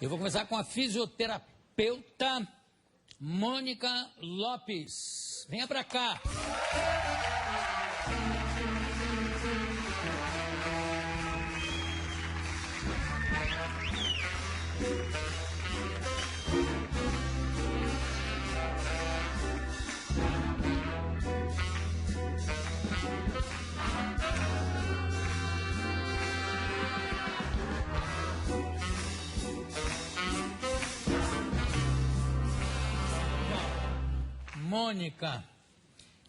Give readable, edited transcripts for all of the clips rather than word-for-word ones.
Eu vou começar com a fisioterapeuta Mônica Lopes. Venha pra cá. Mônica,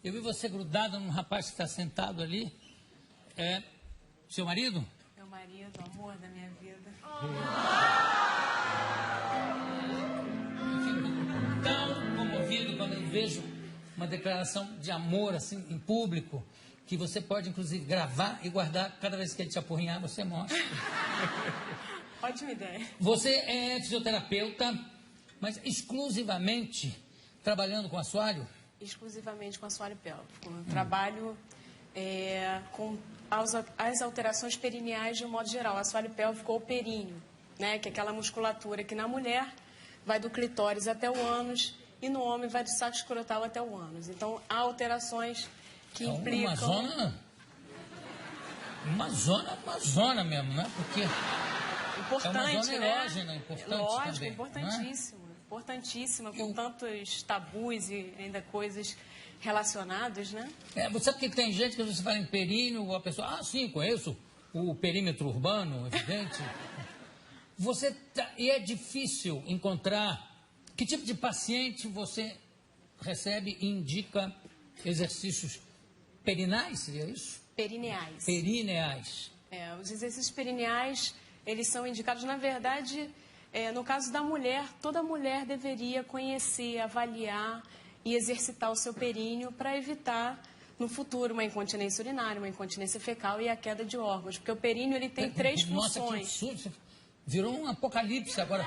eu vi você grudada num rapaz que está sentado ali. É seu marido? Meu marido, amor da minha vida. Eu fico tão comovido quando eu vejo uma declaração de amor assim em público, que você pode inclusive gravar e guardar. Cada vez que ele te apurrinhar, você mostra. Ótima ideia. Você é fisioterapeuta, mas exclusivamente trabalhando com assoalho? Exclusivamente com assoalho pélvico. Eu trabalho com as alterações perineais de um modo geral, assoalho pélvico ou períneo, né? Que é aquela musculatura que na mulher vai do clitóris até o ânus e no homem vai do saco escrotal até o ânus. Então, há alterações que implicam... Uma zona mesmo, né? Porque importante, é uma zona né? erógena, importante. Lógico, também, importantíssimo. Importantíssima, com tantos tabus e ainda coisas relacionadas, né? Sabe que tem gente que você fala em períneo, a pessoa, sim, conheço o perímetro urbano, evidente. E é difícil encontrar que tipo de paciente você recebe e indica exercícios perinais, seria isso? Perineais. Perineais. Os exercícios perineais, eles são indicados, na verdade... no caso da mulher, toda mulher deveria conhecer, avaliar e exercitar o seu períneo para evitar, no futuro, uma incontinência urinária, uma incontinência fecal e a queda de órgãos. Porque o períneo ele tem três funções. Nossa, que absurdo. Virou um apocalipse agora.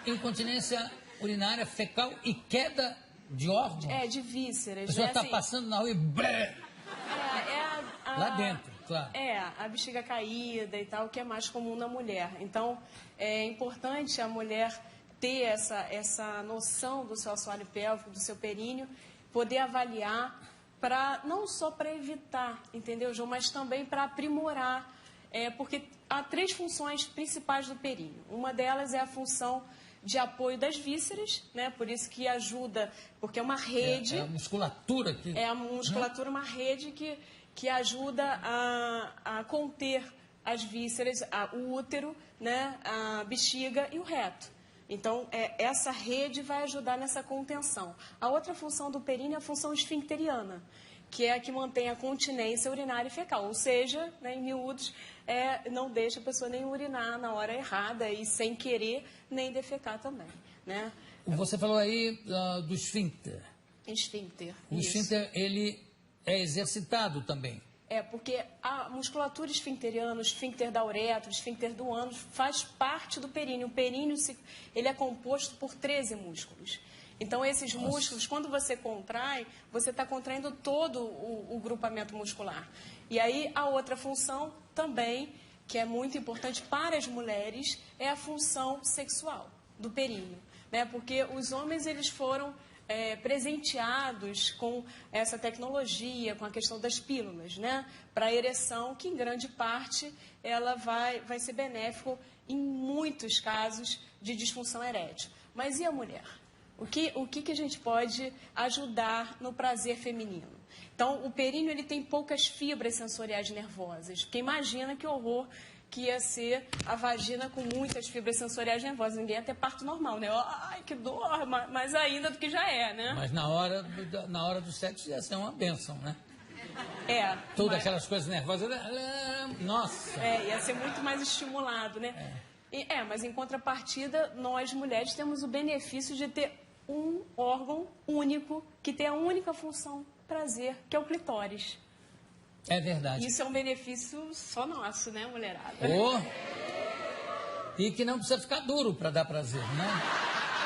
Incontinência urinária, fecal e queda de órgãos? De vísceras. A pessoa está passando na rua e... Lá dentro. Claro. A bexiga caída e tal, que é mais comum na mulher. Então, é importante a mulher ter essa noção do seu assoalho pélvico, do seu períneo, poder avaliar, não só para evitar, entendeu, João, mas também para aprimorar. Porque há três funções principais do períneo. Uma delas é a função de apoio das vísceras, né? Por isso que ajuda, porque é uma rede... É a musculatura que... É a musculatura, uma rede que ajuda a conter as vísceras, o útero, né, a bexiga e o reto. Então, essa rede vai ajudar nessa contenção. A outra função do períneo é a função esfincteriana, que é a que mantém a continência urinária e fecal. Ou seja, né, em miúdos, não deixa a pessoa nem urinar na hora errada e sem querer, nem defecar também. Né? Você falou aí do esfíncter. Esfíncter, O esfíncter, ele... é exercitado também. Porque a musculatura esfincteriana, o esfíncter da uretra, o esfíncter do ânus, faz parte do períneo. O períneo ele é composto por 13 músculos. Então, esses músculos, quando você contrai, você está contraindo todo o grupamento muscular. E aí, a outra função também, que é muito importante para as mulheres, é a função sexual do períneo. Né? Porque os homens, eles foram... presenteados com essa tecnologia, com a questão das pílulas, né? Para a ereção, que em grande parte ela vai ser benéfico em muitos casos de disfunção erétil. Mas e a mulher? O que a gente pode ajudar no prazer feminino? Então, o períneo ele tem poucas fibras sensoriais nervosas, porque imagina que horror que ia ser a vagina com muitas fibras sensoriais nervosas. Ninguém ia ter parto normal, né? Ai, que dor, mais ainda do que já é, né? Mas na hora do sexo ia ser uma bênção, né? Todas aquelas coisas nervosas, nossa! Ia ser muito mais estimulado, né? Mas em contrapartida, nós mulheres temos o benefício de ter um órgão único, que tem a única função prazer, que é o clitóris. É verdade. Isso é um benefício só nosso, né, mulherada? E que não precisa ficar duro para dar prazer, né?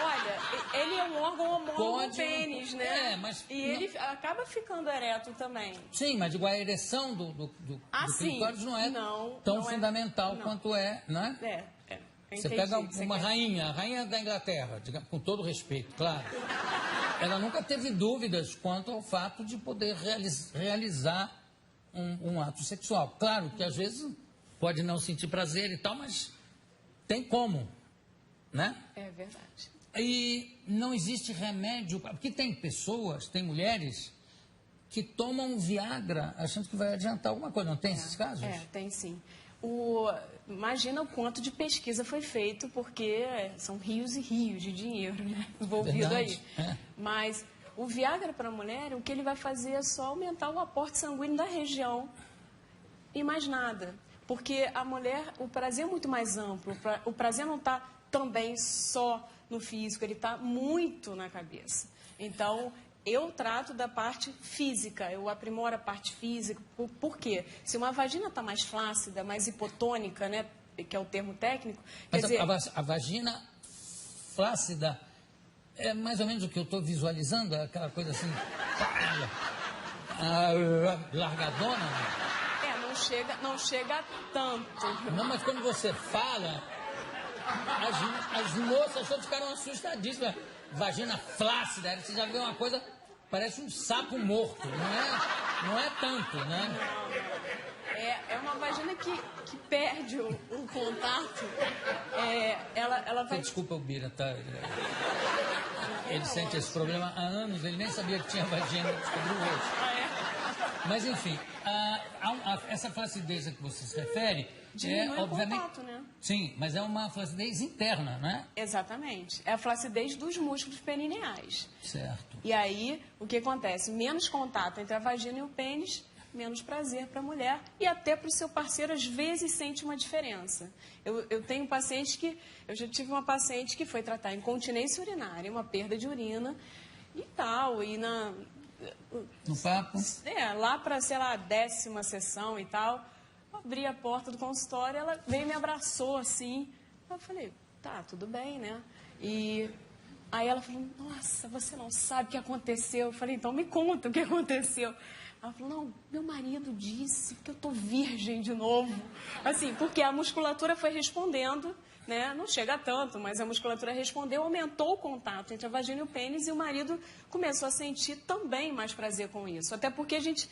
Olha, ele é um órgão homólogo ao pênis, né? Ele acaba ficando ereto também. Sim, mas digo, a ereção do clitóris não é tão fundamental quanto é, não é? Você pega uma rainha, a rainha da Inglaterra, com todo respeito, claro. Ela nunca teve dúvidas quanto ao fato de poder realizar um ato sexual. Claro que às vezes pode não sentir prazer e tal, mas tem como, né? É verdade. E não existe remédio, porque tem pessoas, tem mulheres que tomam Viagra achando que vai adiantar alguma coisa. Não tem esses casos? Tem sim. Imagina o quanto de pesquisa foi feito, porque são rios e rios de dinheiro, né, envolvido aí. Mas o Viagra para a mulher, o que ele vai fazer é só aumentar o aporte sanguíneo da região e mais nada. Porque a mulher, o prazer é muito mais amplo. O prazer não está também só no físico, ele está muito na cabeça. Então, eu trato da parte física, eu aprimoro a parte física. Por quê? Se uma vagina está mais flácida, mais hipotônica, né, que é o termo técnico... Mas quer dizer, a vagina flácida é mais ou menos o que eu estou visualizando, aquela coisa assim... largadona, né? Não chega tanto. Não, mas quando você fala, as moças só ficaram assustadíssimas. Vagina flácida, você já vê uma coisa, parece um sapo morto, não é tanto, né? É uma vagina que perde o contato. Ela vai... Desculpa o Bira, tá? Ele sente esse problema há anos, ele nem sabia que tinha vagina, descobriu hoje. Mas, enfim, essa flacidez a que você se refere diminui obviamente, o contato, né? Sim, mas é uma flacidez interna, né? Exatamente. É a flacidez dos músculos perineais. Certo. E aí, o que acontece? Menos contato entre a vagina e o pênis, menos prazer para a mulher e até para o seu parceiro, às vezes, sente uma diferença. Eu tenho pacientes que... Eu já tive uma paciente que foi tratar incontinência urinária, uma perda de urina e tal, e no papo? Lá para, sei lá, a 10ª sessão e tal, eu abri a porta do consultório, ela veio e me abraçou assim. Eu falei, tá, tudo bem, né? E aí ela falou, nossa, você não sabe o que aconteceu. Eu falei, então me conta o que aconteceu. Ela falou, não, meu marido disse que eu tô virgem de novo. Assim, porque a musculatura foi respondendo, né? Não chega a tanto, mas a musculatura respondeu, aumentou o contato entre a vagina e o pênis e o marido começou a sentir também mais prazer com isso. Até porque a gente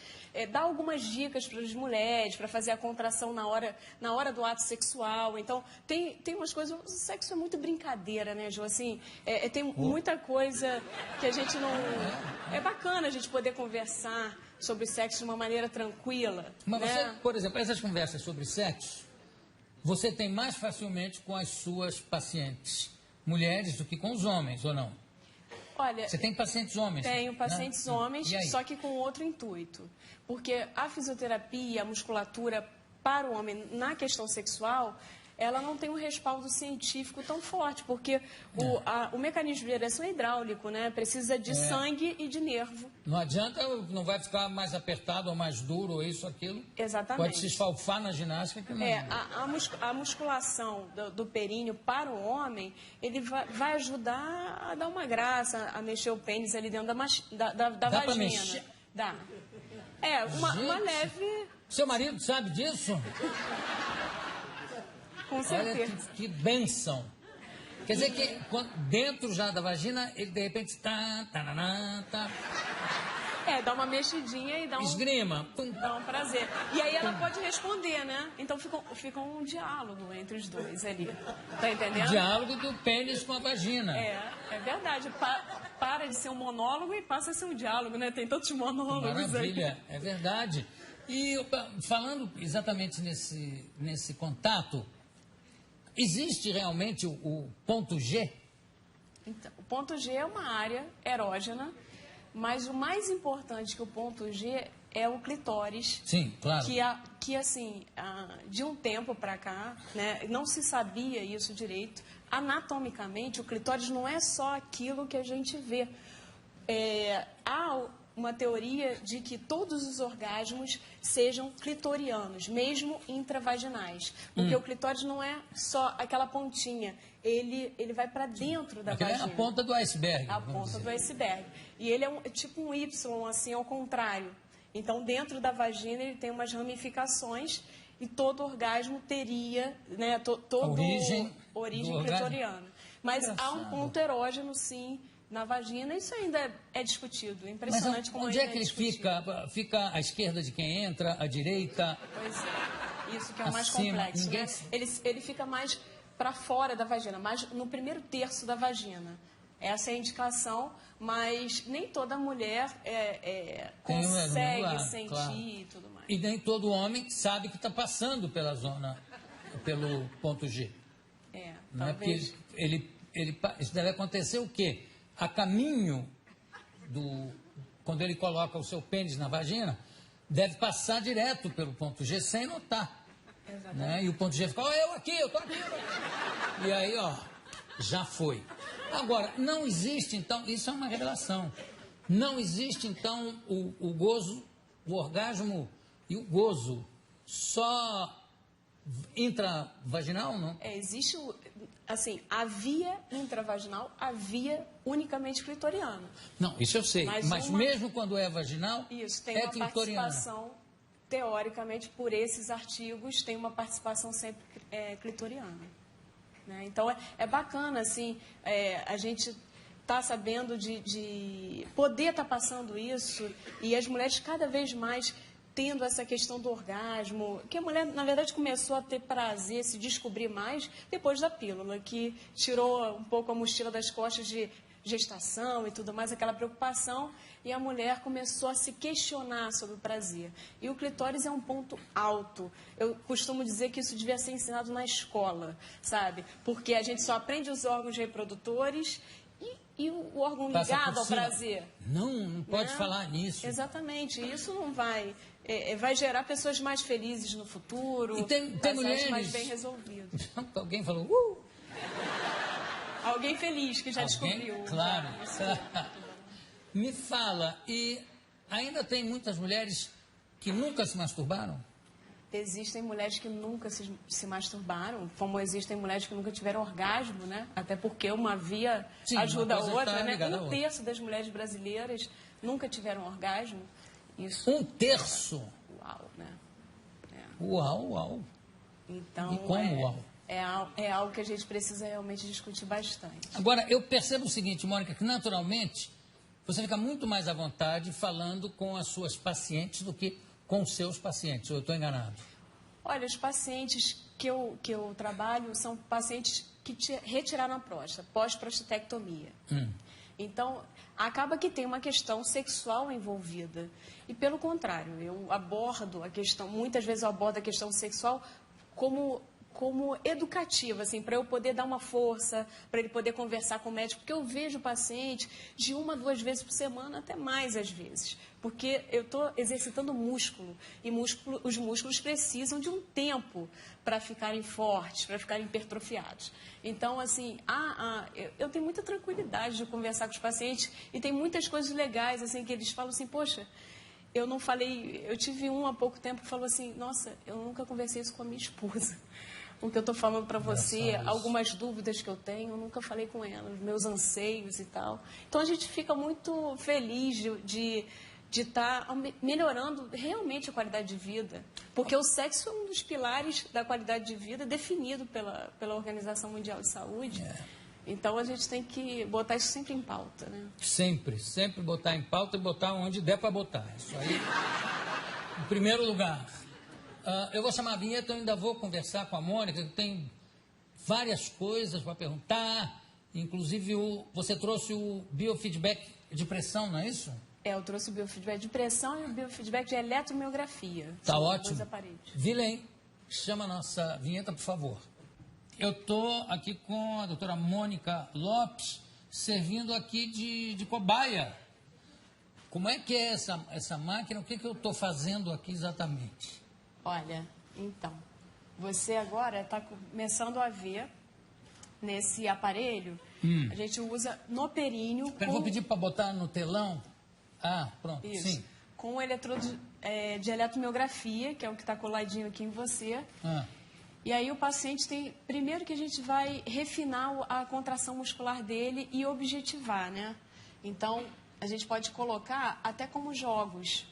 dá algumas dicas para as mulheres, para fazer a contração na hora do ato sexual. Então, tem umas coisas... O sexo é muito brincadeira, né, Jô? Assim, tem muita coisa que a gente não... É bacana a gente poder conversar sobre sexo de uma maneira tranquila. Mas né? você, por exemplo, essas conversas sobre sexo, você tem mais facilmente com as suas pacientes mulheres do que com os homens, ou não? Olha, você tem pacientes homens? Tenho pacientes homens, E aí? só que com outro intuito. Porque a fisioterapia, a musculatura para o homem na questão sexual, ela não tem um respaldo científico tão forte, porque o mecanismo de ereção é hidráulico, né? Precisa de sangue e de nervo. Não adianta, não vai ficar mais apertado ou mais duro, ou isso, aquilo. Exatamente. Pode se esfalfar na ginástica que não. A musculação do períneo para o homem, ele vai ajudar a dar uma graça, a mexer o pênis ali dentro da Dá vagina. pra mexer? Dá. Uma leve... Seu marido sabe disso? Com certeza. Olha que bênção. Quer dizer que dentro já da vagina, ele de repente tá. Dá uma mexidinha e dá esgrima. Dá um prazer. E aí ela pode responder, né? Então fica um diálogo entre os dois ali. Tá entendendo? Diálogo do pênis com a vagina. É verdade. Para de ser um monólogo e passa a ser um diálogo, né? Tem tantos monólogos aí. Maravilha, é verdade. E falando exatamente nesse contato, existe realmente o ponto G? Então, o ponto G é uma área erógena, mas o mais importante que o ponto G é o clitóris. Sim, claro. Que assim, de um tempo para cá, né, não se sabia isso direito. Anatomicamente, o clitóris não é só aquilo que a gente vê. Há uma teoria de que todos os orgasmos sejam clitorianos, mesmo intravaginais. Porque o clitóris não é só aquela pontinha, ele vai para dentro da vagina. É a ponta do iceberg. A ponta do iceberg. E ele é tipo um Y, assim, ao contrário. Então, dentro da vagina, ele tem umas ramificações e todo orgasmo teria, né, origem origem clitoriana. Mas há um ponto erógeno, sim, na vagina. Isso ainda é discutido. Impressionante como onde ainda é que ele discutido. fica? Fica à esquerda de quem entra, à direita? Pois é. Isso que é o mais Acima. complexo, né? Ele fica mais para fora da vagina, mais no primeiro terço da vagina. Essa é a indicação, mas nem toda mulher consegue sentir, claro, e tudo mais. E nem todo homem sabe que está passando pela zona, pelo ponto G. Talvez. Isso deve acontecer o quê? A caminho quando ele coloca o seu pênis na vagina, deve passar direto pelo ponto G sem notar. Exatamente. Né? E o ponto G fica, eu tô aqui. E aí, já foi. Agora, não existe, então, isso é uma revelação. Não existe, então, o gozo, o orgasmo e o gozo só intravaginal, não? Existe, assim, a via intravaginal, a via unicamente clitoriana. Não, isso eu sei. Mas mesmo quando é vaginal, isso, tem é uma clitoriana. Participação, teoricamente, por esses artigos, tem uma participação sempre clitoriana. Né? Então, é bacana, assim, a gente tá sabendo de poder estar passando isso e as mulheres cada vez mais tendo essa questão do orgasmo, que a mulher, na verdade, começou a ter prazer, se descobrir mais depois da pílula, que tirou um pouco a mochila das costas de gestação e tudo mais, aquela preocupação, e a mulher começou a se questionar sobre o prazer. E o clitóris é um ponto alto. Eu costumo dizer que isso devia ser ensinado na escola, sabe? Porque a gente só aprende os órgãos reprodutores e o órgão ligado ao prazer. Não pode falar nisso. Exatamente. Isso não vai gerar pessoas mais felizes no futuro, e tem mulheres mais bem resolvidas. Alguém falou, Alguém feliz que já descobriu. Claro. Me fala, e ainda tem muitas mulheres que nunca se masturbaram? Existem mulheres que nunca se masturbaram, como existem mulheres que nunca tiveram orgasmo, né? Até porque uma via ajuda a outra, né? Um terço das mulheres brasileiras nunca tiveram orgasmo. Isso. Um terço? Uau, né? Uau. Então, e como uau? É algo que a gente precisa realmente discutir bastante. Agora, eu percebo o seguinte, Mônica, que naturalmente você fica muito mais à vontade falando com as suas pacientes do que com os seus pacientes, ou eu estou enganado? Olha, os pacientes que eu trabalho são pacientes que retiraram a próstata, pós-prostatectomia. Então, acaba que tem uma questão sexual envolvida. E, pelo contrário, eu abordo a questão, muitas vezes eu abordo a questão sexual como educativa, assim, para eu poder dar uma força, para ele poder conversar com o médico, porque eu vejo o paciente de 1 a 2 vezes por semana, até mais às vezes, porque eu estou exercitando o músculo, e os músculos precisam de um tempo para ficarem fortes, para ficarem hipertrofiados. Então, assim, eu tenho muita tranquilidade de conversar com os pacientes, e tem muitas coisas legais, assim, que eles falam assim, poxa, eu não falei, eu tive há pouco tempo que falou assim, nossa, eu nunca conversei isso com a minha esposa. O que eu estou falando para você, algumas dúvidas que eu tenho, eu nunca falei com ela, os meus anseios e tal. Então, a gente fica muito feliz de estar melhorando realmente a qualidade de vida. Porque o sexo é um dos pilares da qualidade de vida definido pela Organização Mundial de Saúde. Então, a gente tem que botar isso sempre em pauta, né? Sempre botar em pauta e botar onde der para botar. Isso aí, em primeiro lugar. Eu vou chamar a vinheta, eu ainda vou conversar com a Mônica, que tem várias coisas para perguntar, inclusive você trouxe o biofeedback de pressão, não é isso? Eu trouxe o biofeedback de pressão e o biofeedback de eletromiografia. Tá ótimo. Vilém, chama a nossa vinheta, por favor. Eu estou aqui com a doutora Mônica Lopes, servindo aqui de cobaia. Como é que é essa máquina? O que eu estou fazendo aqui exatamente? Olha, então, você agora está começando a ver nesse aparelho, a gente usa no períneo... Vou pedir para botar no telão. Pronto, isso, sim. Com o eletrodo de eletromiografia, que é o que está coladinho aqui em você. E aí o paciente tem... Primeiro que a gente vai refinar a contração muscular dele e objetivar, né? Então, a gente pode colocar até como jogos.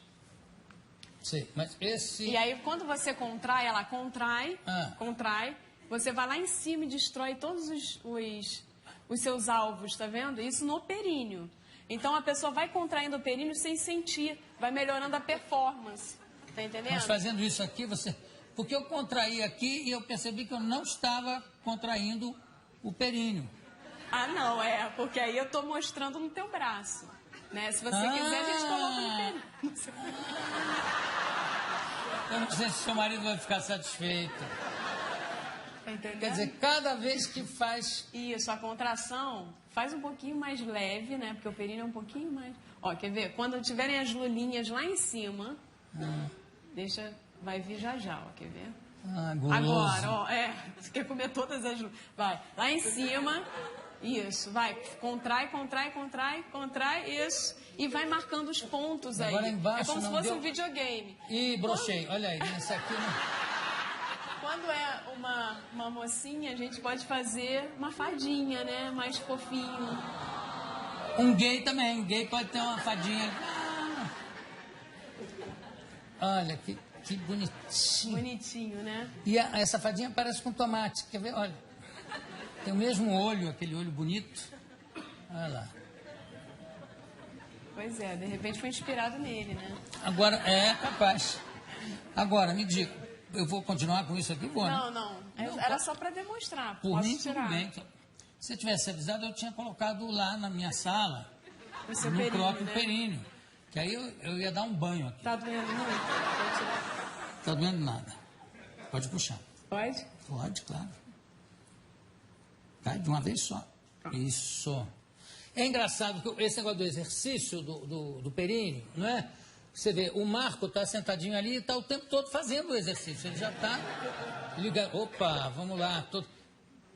Sim, mas esse... E aí, quando você contrai, ela contrai, você vai lá em cima e destrói todos os seus alvos, tá vendo? Isso no períneo. Então, a pessoa vai contraindo o períneo sem sentir, vai melhorando a performance, tá entendendo? Mas fazendo isso aqui, você... Porque eu contraí aqui e eu percebi que eu não estava contraindo o períneo. Ah, não, porque aí eu tô mostrando no teu braço, né? Se você quiser, a gente coloca no períneo. Eu não sei se seu marido vai ficar satisfeito. Entendeu? Quer dizer, cada vez que faz... Isso, a contração faz um pouquinho mais leve, né? Porque o períneo é um pouquinho mais... Ó, quer ver? Quando tiverem as lulinhas lá em cima, vai vir já, ó, quer ver? Guloso. Agora, ó, você quer comer todas as lulinhas. Vai, lá em cima, isso, vai, contrai, isso, e vai marcando os pontos aí. Agora embaixo é como se fosse deu... um videogame. Ih, brochei, olha aí, nessa aqui não... Quando é uma mocinha, a gente pode fazer uma fadinha, né? Mais fofinho. Um gay também. Um gay pode ter uma fadinha. Olha, que bonitinho. Bonitinho, né? E essa fadinha parece com tomate. Quer ver? Olha. Tem o mesmo olho, aquele olho bonito. Olha lá. Pois é, de repente foi inspirado nele, né? Agora, capaz. Agora, me diga. Eu vou continuar com isso aqui? Vou, não, né? não. Era só para demonstrar. Por Posso mim, tirar. tudo bem. Se eu tivesse avisado, eu tinha colocado lá na minha sala, o seu no períneo, próprio né? períneo. Que aí eu ia dar um banho aqui. Tá doendo muito? Pode tirar. Tá doendo nada. Pode puxar. Pode? Pode, claro. Tá, de uma vez só. Isso. É engraçado que esse negócio do exercício do períneo, não é? Você vê, o Marco está sentadinho ali e está o tempo todo fazendo o exercício. Ele já está ligando. Opa, vamos lá.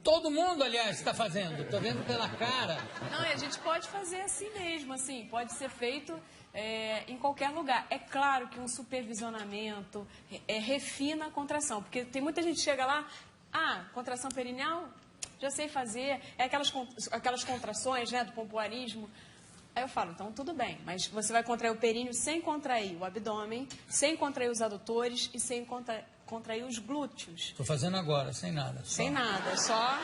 Todo mundo, aliás, está fazendo. Estou vendo pela cara. Não, e a gente pode fazer assim mesmo, assim. Pode ser feito em qualquer lugar. É claro que um supervisionamento refina a contração. Porque tem muita gente que chega lá, contração perineal, já sei fazer. É aquelas contrações, né, do pompoarismo. Aí eu falo, então tudo bem, mas você vai contrair o períneo sem contrair o abdômen, sem contrair os adutores e sem contrair os glúteos. Estou fazendo agora, sem nada. Sem nada, só...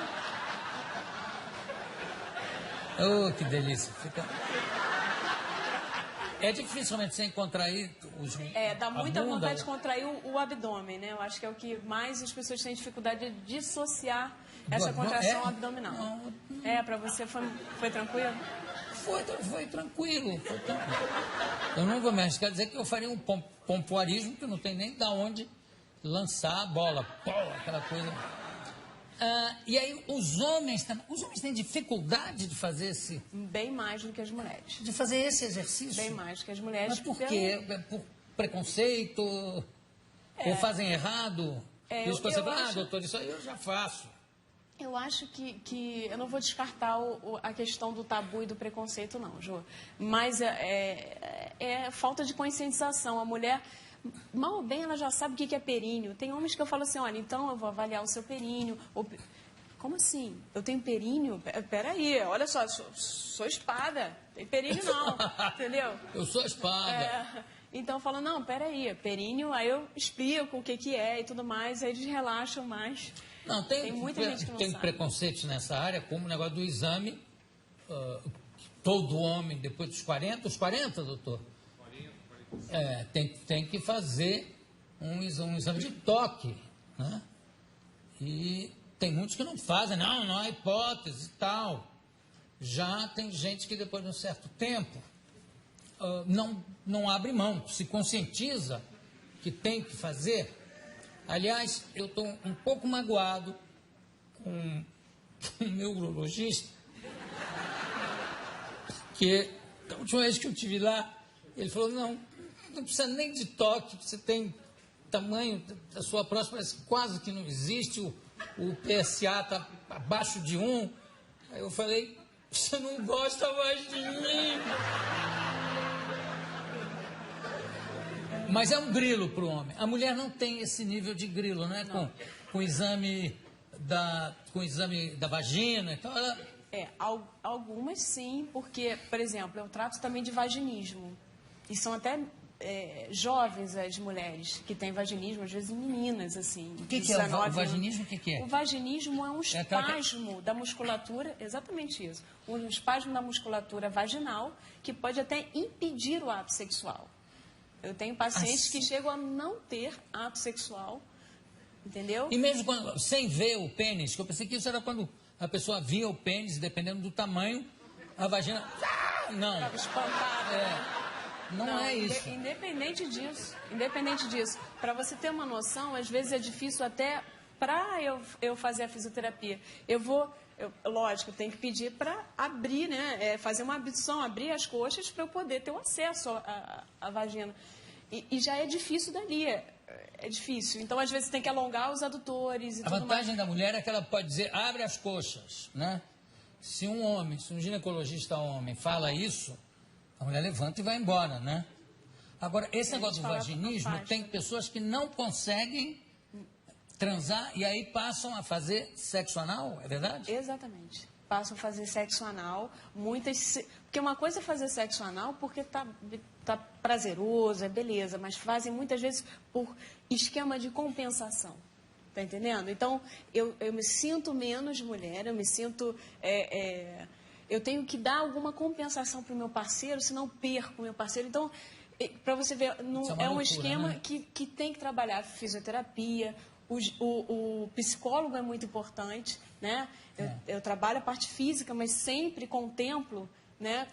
Oh, que delícia. É dificilmente sem contrair os... dá muita vontade de contrair o abdômen, né? Eu acho que é o que mais as pessoas têm dificuldade de dissociar essa contração abdominal. Para você foi tranquilo? Foi tranquilo. Eu não vou me arriscar a dizer que eu faria um pompoarismo que não tem nem de onde lançar a bola. Pô, aquela coisa. E aí os homens têm dificuldade de fazer esse... Bem mais do que as mulheres. De fazer esse exercício? Bem mais do que as mulheres. Mas por quê? É por preconceito? Ou fazem errado? Isso você fala, doutor, isso aí eu já faço. Eu acho que eu não vou descartar a questão do tabu e do preconceito, não, Jô. Mas é falta de conscientização. A mulher, mal ou bem, ela já sabe o que é períneo. Tem homens que eu falo assim, olha, então eu vou avaliar o seu períneo. Como assim? Eu tenho períneo? Peraí, olha só, sou espada. Tem períneo não, entendeu? Eu sou espada. Então eu falo, não, peraí, períneo, aí eu explico o que é e tudo mais, aí eles relaxam mais. Não, tem muita gente que não sabe. Preconceitos nessa área, como o negócio do exame. Todo homem, depois dos 40, doutor? 40. Tem que fazer um exame de toque, né? E tem muitos que não fazem, não há hipótese e tal. Já tem gente que depois de um certo tempo não abre mão, se conscientiza que tem que fazer. Aliás, eu estou um pouco magoado com o meu urologista, que a última vez que eu estive lá, ele falou, não precisa nem de toque, você tem tamanho da sua próstata, parece quase que não existe, o PSA está abaixo de 1. Aí eu falei, você não gosta mais de mim. Mas é um grilo para o homem. A mulher não tem esse nível de grilo, né? Com o exame da vagina. Então algumas sim, porque, por exemplo, eu trato também de vaginismo. E são até jovens as mulheres que têm vaginismo, às vezes meninas, assim. O que é o vaginismo? O que é? O vaginismo é um espasmo da musculatura, exatamente isso, um espasmo da musculatura vaginal que pode até impedir o ato sexual. Eu tenho pacientes que chegam a não ter ato sexual, entendeu? E mesmo quando, sem ver o pênis, que eu pensei que isso era quando a pessoa via o pênis, dependendo do tamanho, a vagina... Não. Estava espantada. Não é isso. Independente disso, para você ter uma noção, às vezes é difícil até para eu fazer a fisioterapia. Lógico, eu tenho que pedir para abrir, né? Fazer uma abdução, abrir as coxas para eu poder ter o acesso à vagina. E já é difícil dali, é difícil. Então, às vezes, tem que alongar os adutores e tudo mais. A vantagem da mulher é que ela pode dizer, abre as coxas, né? Se um ginecologista homem fala isso, a mulher levanta e vai embora, né? Agora, esse negócio do vaginismo, tem pessoas que não conseguem transar e aí passam a fazer sexo anal, é verdade? Exatamente. Passam a fazer sexo anal, porque uma coisa é fazer sexo anal porque tá prazeroso, é beleza, mas fazem muitas vezes por esquema de compensação. Tá entendendo? Então, eu me sinto menos mulher, eu me sinto... eu tenho que dar alguma compensação para o meu parceiro, senão perco o meu parceiro. Então, para você ver, é um esquema, né? que tem que trabalhar fisioterapia, o psicólogo é muito importante, né? Eu trabalho a parte física, mas sempre contemplo, né,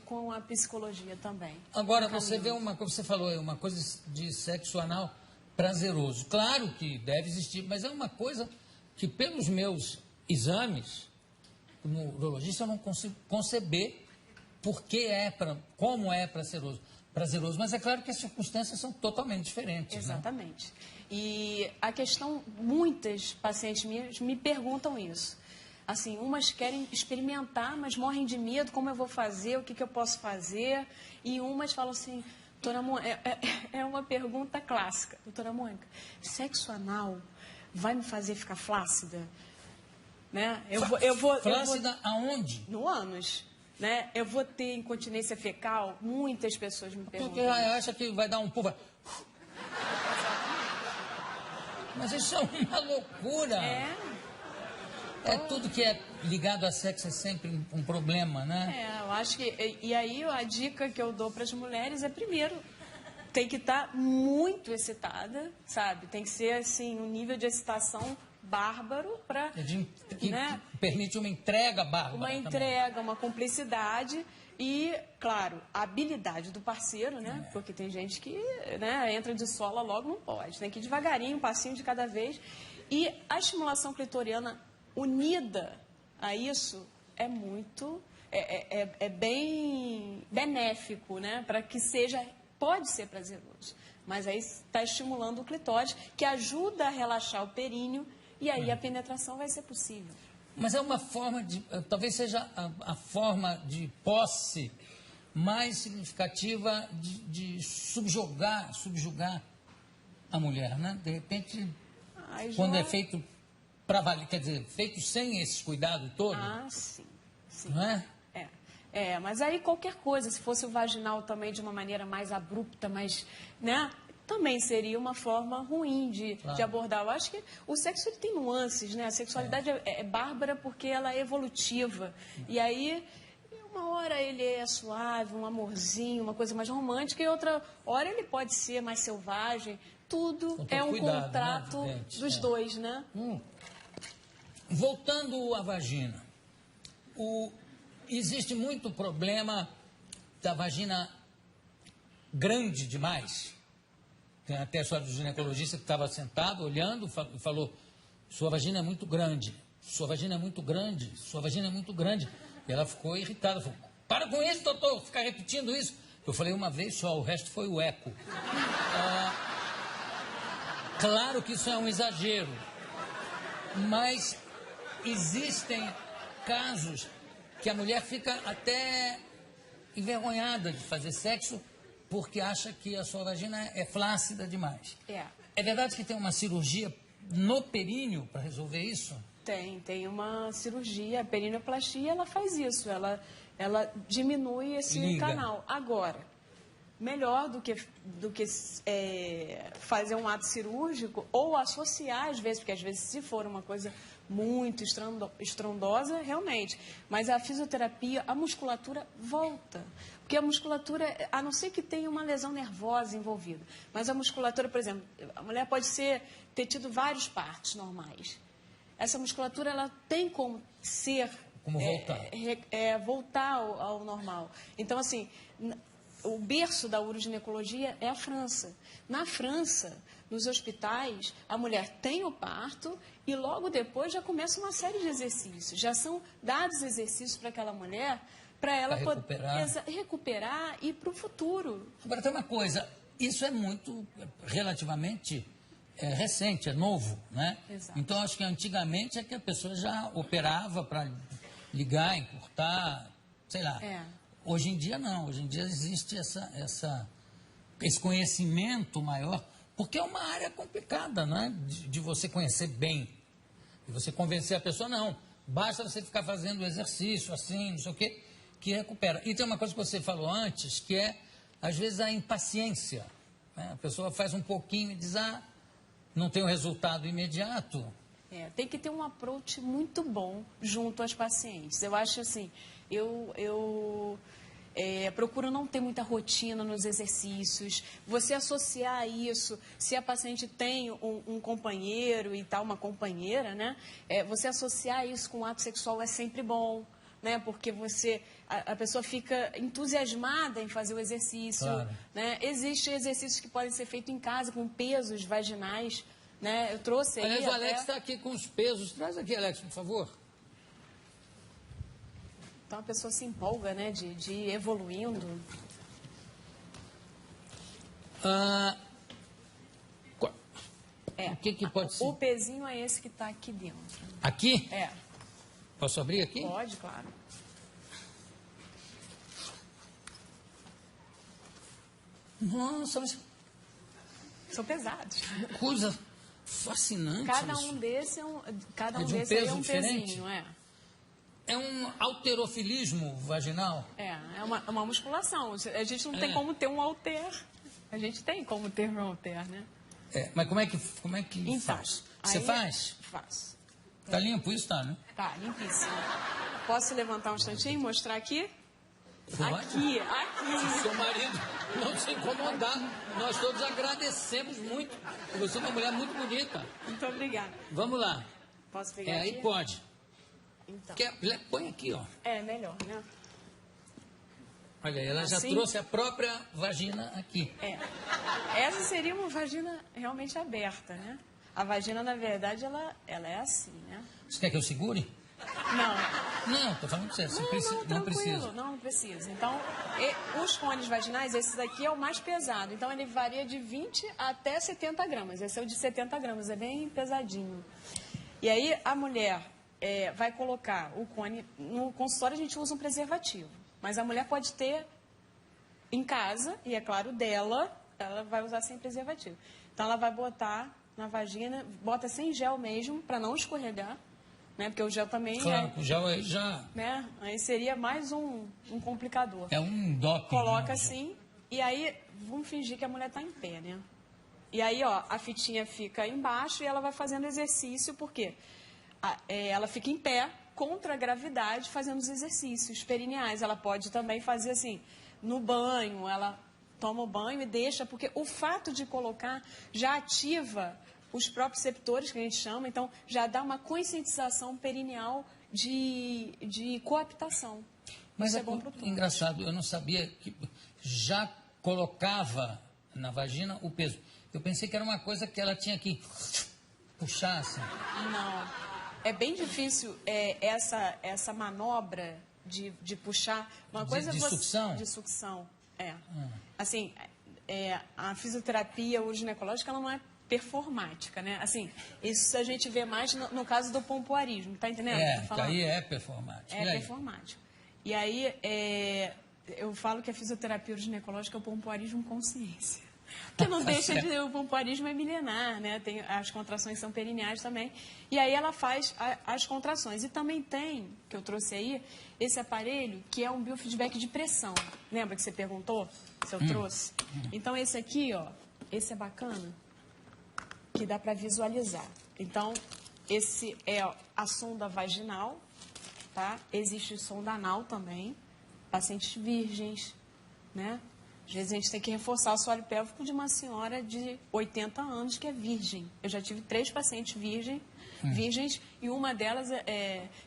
com a psicologia também. Agora, você vê como você falou, uma coisa de sexo anal prazeroso. Claro que deve existir, mas é uma coisa que, pelos meus exames, como urologista, eu não consigo conceber como é prazeroso. Mas é claro que as circunstâncias são totalmente diferentes. Exatamente. Né? E a questão, muitas pacientes minhas me perguntam isso. Assim, umas querem experimentar, mas morrem de medo, como eu vou fazer, o que eu posso fazer. E umas falam assim, doutora Mônica, é uma pergunta clássica. Doutora Mônica, sexo anal vai me fazer ficar flácida? Né? Flácida aonde? No ânus. Né? Eu vou ter incontinência fecal? Muitas pessoas me perguntam. Porque acha que vai dar um pulo. Mas isso é uma loucura. É tudo que é ligado a sexo é sempre um problema, né? Eu acho que... E aí a dica que eu dou para as mulheres é, primeiro, tem que estar muito excitada, sabe? Tem que ser, assim, um nível de excitação bárbaro para... Que permite uma entrega bárbara. Uma entrega, uma cumplicidade e, claro, a habilidade do parceiro, né? Porque tem gente que entra de sola logo, não pode. Tem que ir devagarinho, um passinho de cada vez. E a estimulação clitoriana unida a isso é muito... É bem benéfico, né? Para que pode ser prazeroso. Mas aí está estimulando o clitóris, que ajuda a relaxar o períneo, e aí a penetração vai ser possível. Mas é uma forma talvez seja a forma de posse mais significativa de subjugar a mulher, né? De repente, quando é feito para valer, quer dizer, feito sem esse cuidado todo. Sim. Não é? Mas aí qualquer coisa, se fosse o vaginal também de uma maneira mais abrupta, né? Também seria uma forma ruim de abordar. Eu acho que o sexo ele tem nuances, né? A sexualidade é bárbara porque ela é evolutiva. E aí, uma hora ele é suave, um amorzinho, uma coisa mais romântica, e outra hora ele pode ser mais selvagem. Tudo é um contrato, né, dos dois, né? Voltando à vagina, existe muito problema da vagina grande demais. Tem até a história do ginecologista que estava sentado, olhando, e falou, sua vagina é muito grande, sua vagina é muito grande, sua vagina é muito grande. E ela ficou irritada, falou, para com isso, doutor, ficar repetindo isso. Eu falei uma vez só, o resto foi o eco. Claro que isso é um exagero, mas existem casos que a mulher fica até envergonhada de fazer sexo porque acha que a sua vagina é flácida demais. É verdade que tem uma cirurgia no períneo para resolver isso? Tem uma cirurgia, a perineoplastia, ela faz isso, ela diminui esse canal. Agora, melhor do que fazer um ato cirúrgico ou associar, às vezes, porque às vezes se for uma coisa muito estrondosa, realmente. Mas a fisioterapia, a musculatura volta. Porque a musculatura, a não ser que tenha uma lesão nervosa envolvida, mas a musculatura, por exemplo, a mulher pode ter tido vários partos normais. Essa musculatura, ela tem como ser... Como voltar. Voltar ao normal. Então, assim, o berço da uroginecologia é a França. Na França, nos hospitais, a mulher tem o parto e logo depois já começa uma série de exercícios. Já são dados exercícios para aquela mulher, para ela poder recuperar e para o futuro. Agora, tem uma coisa, isso é muito, relativamente... recente, é novo, né? Exato. Então, acho que antigamente é que a pessoa já operava para ligar, encurtar, sei lá. Hoje em dia, não. Hoje em dia existe esse conhecimento maior, porque é uma área complicada, né? De você conhecer bem, de você convencer a pessoa, não. Basta você ficar fazendo exercício, assim, não sei o quê, que recupera. E tem uma coisa que você falou antes, que é, às vezes, a impaciência, né? A pessoa faz um pouquinho e diz, não tem um resultado imediato. Tem que ter um approach muito bom junto às pacientes. Eu acho assim, eu procuro não ter muita rotina nos exercícios. Você associar isso, se a paciente tem um companheiro e tal, uma companheira, né? Você associar isso com o ato sexual é sempre bom. Né, porque a pessoa fica entusiasmada em fazer o exercício. Claro. Né? Existem exercícios que podem ser feitos em casa com pesos vaginais. Né? Eu trouxe aí. Aliás, o Alex está aqui com os pesos. Traz aqui, Alex, por favor. Então a pessoa se empolga, né, de ir evoluindo. O que pode ser? O pezinho é esse que está aqui dentro. Aqui? Posso abrir aqui? Pode, claro. Nossa, mas... São pesados. Coisa fascinante. Cada um desses é um pezinho, É um halterofilismo vaginal? É uma musculação. A gente não tem como ter um halter. A gente tem como ter um halter, né? Mas como é que então, faz? Você faz? Faço. Tá limpo isso, tá, né? Tá, limpíssimo. Posso levantar um instantinho e mostrar aqui? Pode? Aqui. Se seu marido não se incomodar, nós todos agradecemos muito. Você é uma mulher muito bonita. Muito obrigada. Vamos lá. Posso pegar aqui? Aí pode. Então. Põe aqui, ó. É melhor, né? Olha, ela já trouxe a própria vagina aqui. Essa seria uma vagina realmente aberta, né? A vagina, na verdade, ela é assim, né? Você quer que eu segure? Não, tô falando pra você. Não precisa. Não precisa. Então, os cones vaginais, esse daqui é o mais pesado. Então, ele varia de 20 até 70 gramas. Esse é o de 70 gramas, é bem pesadinho. E aí, a mulher vai colocar o cone... No consultório, a gente usa um preservativo. Mas a mulher pode ter em casa, e é claro, dela, ela vai usar sem preservativo. Então, ela vai botar na vagina, bota sem gel mesmo, para não escorregar. Né? Porque o gel também Claro, o gel aí já... Né? Aí seria mais um complicador. É um doping. Coloca assim, e aí vamos fingir que a mulher está em pé, né? E aí, ó, a fitinha fica embaixo e ela vai fazendo exercício, por quê? Ela fica em pé, contra a gravidade, fazendo os exercícios perineais. Ela pode também fazer assim, no banho, ela toma o banho e deixa, porque o fato de colocar já ativa os próprios receptores, que a gente chama, então já dá uma conscientização perineal de coaptação. Mas isso é bom para o engraçado, eu não sabia que já colocava na vagina o peso. Eu pensei que era uma coisa que ela tinha que puxar assim. Não. É bem difícil essa manobra de puxar. Uma coisa de sucção? De sucção, Assim, a fisioterapia uroginecológica, ela não é performática, né? Assim, isso a gente vê mais no caso do pompoarismo, tá entendendo? Aí é performático. É performático. E aí, eu falo que a fisioterapia uroginecológica é o pompoarismo com ciência. Que não deixa de... O pompoarismo é milenar, né? As contrações são perineais também. E aí ela faz as contrações. E também tem, que eu trouxe aí, esse aparelho que é um biofeedback de pressão. Lembra que você perguntou se eu trouxe? Então esse aqui, ó, esse é bacana, que dá para visualizar. Então, esse é a sonda vaginal, tá? Existe sonda anal também, pacientes virgens, né? Às vezes a gente tem que reforçar o assoalho pélvico de uma senhora de 80 anos que é virgem. Eu já tive 3 pacientes virgens e uma delas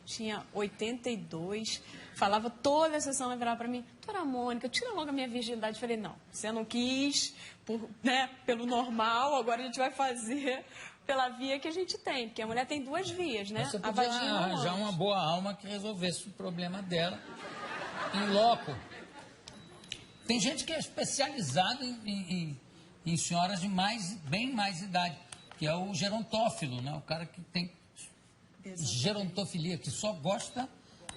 tinha 82, falava toda a sessão, ela virava para mim, doutora Mônica, tira logo a minha virgindade. Eu falei, não, você não quis, pelo normal, agora a gente vai fazer pela via que a gente tem, porque a mulher tem 2 vias, né? Você a podia vagina arranjar uma boa alma que resolvesse o problema dela em loco. Tem gente que é especializada em senhoras de bem mais idade, que é o gerontófilo, né? O cara que tem gerontofilia, que só gosta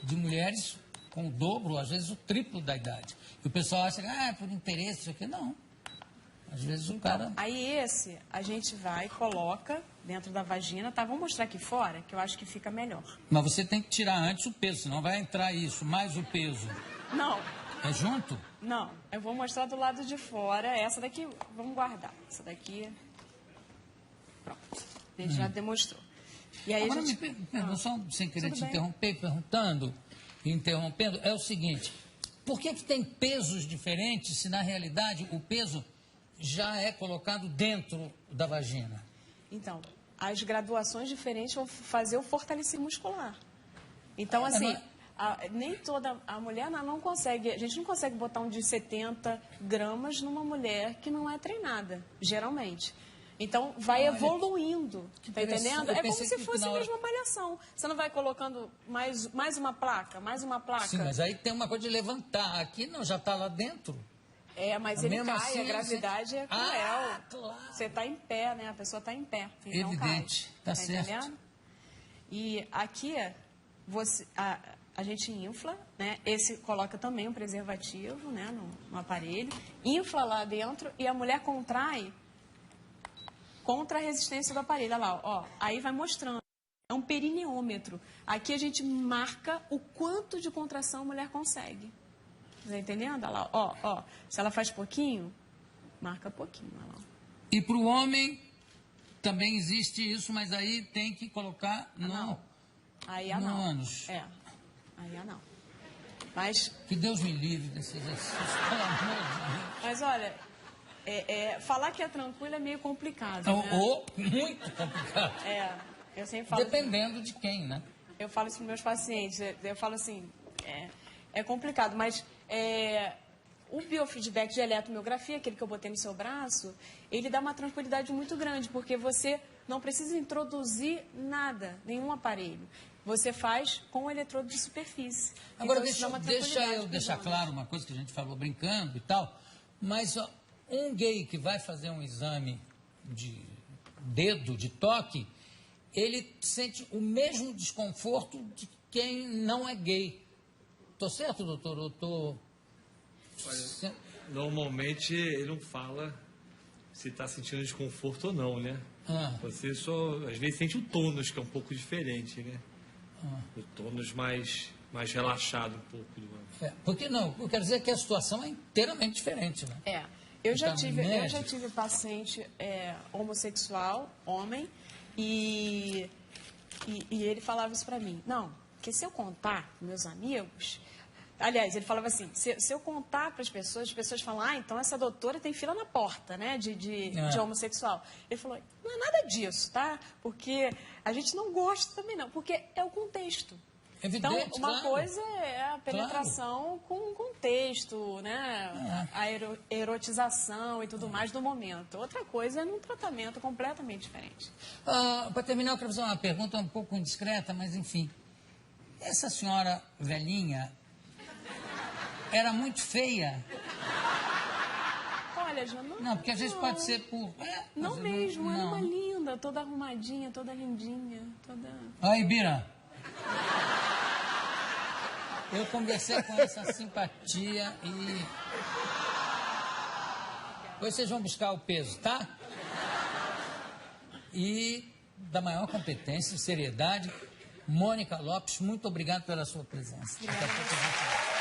de mulheres com o dobro, às vezes o triplo da idade. E o pessoal acha que é por interesse, isso aqui. Não. Às vezes o cara... Aí a gente vai e coloca dentro da vagina, tá? Vou mostrar aqui fora, que eu acho que fica melhor. Mas você tem que tirar antes o peso, senão vai entrar isso, mais o peso. Não. É junto? Não, eu vou mostrar do lado de fora. Essa daqui, vamos guardar. Essa daqui, pronto. A gente já demonstrou. E aí agora a gente... me pergunta, só sem querer te bem. interrompendo, é o seguinte, por que tem pesos diferentes se na realidade o peso já é colocado dentro da vagina? Então, as graduações diferentes vão fazer o fortalecimento muscular. Então, assim... nem toda a mulher não consegue, a gente não consegue botar um de 70 gramas numa mulher que não é treinada, geralmente. Então, vai evoluindo, tá entendendo? É como se fosse mesmo uma malhação. Você não vai colocando mais uma placa, mais uma placa. Sim, mas aí tem uma coisa de levantar. Aqui não, já está lá dentro. Mas ele cai, assim, a gravidade é cruel. Claro. Você está em pé, né? A pessoa está em pé. Então evidente, cai. tá certo. Entendendo? E aqui, a gente infla, né? Esse coloca também um preservativo, né? No aparelho, infla lá dentro e a mulher contrai contra a resistência do aparelho. Olha lá, ó, aí vai mostrando. É um perineômetro. Aqui a gente marca o quanto de contração a mulher consegue. Tá entendendo? Olha lá, ó. Se ela faz pouquinho, marca pouquinho. Olha lá. E para o homem também existe isso, mas aí tem que colocar Aí no ânus. Aí não. Mas... Que Deus me livre desse exercício, pelo amor de Deus. Mas olha, falar que é tranquilo é meio complicado, né? Ou muito complicado. Eu sempre falo... Dependendo de quem, né? Eu falo isso para meus pacientes, eu falo assim, é complicado, mas o biofeedback de eletromiografia, aquele que eu botei no seu braço, ele dá uma tranquilidade muito grande, porque você não precisa introduzir nada, nenhum aparelho. Você faz com o eletrodo de superfície. Agora, então, deixa eu deixar claro uma coisa que a gente falou brincando e tal, mas um gay que vai fazer um exame de dedo, de toque, ele sente o mesmo desconforto de quem não é gay. Estou certo, doutor? Eu tô... Olha, normalmente ele não fala se está sentindo desconforto ou não, né? Você só, às vezes, sente o tônus, que é um pouco diferente, né? O tônus mais relaxado um pouco. Porque não, eu quero dizer que a situação é inteiramente diferente, né? Eu já tive paciente homossexual, homem, e ele falava isso para mim. Não, porque se eu contar para meus amigos... Aliás, ele falava assim, se eu contar para as pessoas falam, então essa doutora tem fila na porta, né, de homossexual. Ele falou, não é nada disso, tá? Porque a gente não gosta também não, porque é o contexto. Evidente, então, uma coisa é a penetração com o contexto, né, a erotização e tudo mais do momento. Outra coisa é num tratamento completamente diferente. Para terminar, eu quero fazer uma pergunta um pouco indiscreta, mas enfim. Essa senhora velhinha... era muito feia. Olha, já não... Não, porque às vezes pode ser por... não mesmo, ela é uma linda, toda arrumadinha, toda lindinha, toda... Aí, Bira. Eu conversei com essa simpatia e... Depois vocês vão buscar o peso, tá? E da maior competência e seriedade, Mônica Lopes, muito obrigado pela sua presença. Daqui a pouco a gente...